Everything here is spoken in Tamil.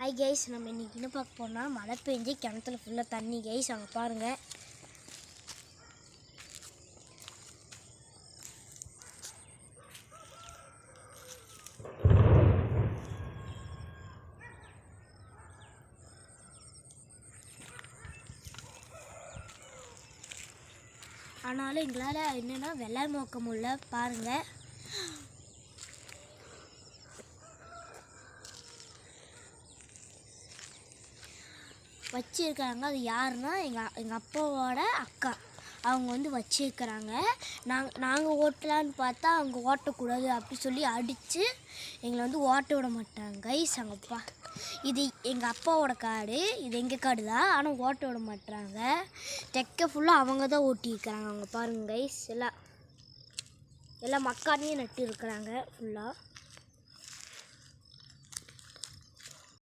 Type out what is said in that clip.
ஹாய் கைஸ், நம்ம இன்றைக்கி என்ன பார்க்க போனால் மழை பெஞ்சு கிணத்துல ஃபுல்லாக தண்ணி கைஸ். அங்கே பாருங்கள். ஆனாலும் எங்களால் என்னென்னா வெள்ளாமை நோக்க முடியல. பாருங்கள், வச்சிருக்காங்க. அது யாருன்னா எங்கள் அப்பாவோட அக்கா. அவங்க வந்து வச்சிருக்கிறாங்க. நாங்கள் ஓட்டலான்னு பார்த்தா அவங்க ஓட்டக்கூடாது அப்படி சொல்லி அடித்து எங்களை வந்து ஓட்ட விட மாட்டாங்க கைஸ். அங்கப்பா, இது எங்கள் அப்பாவோட காடு, இது எங்கள் காடு தான். ஆனால் ஓட்ட விட மாட்டாங்க. தெக்க ஃபுல்லாக அவங்க தான் ஓட்டியிருக்கிறாங்க. அவங்க பாருங்கள் கைஸ், எல்லாம் மக்கானையும் நட்டு இருக்கிறாங்க ஃபுல்லாக.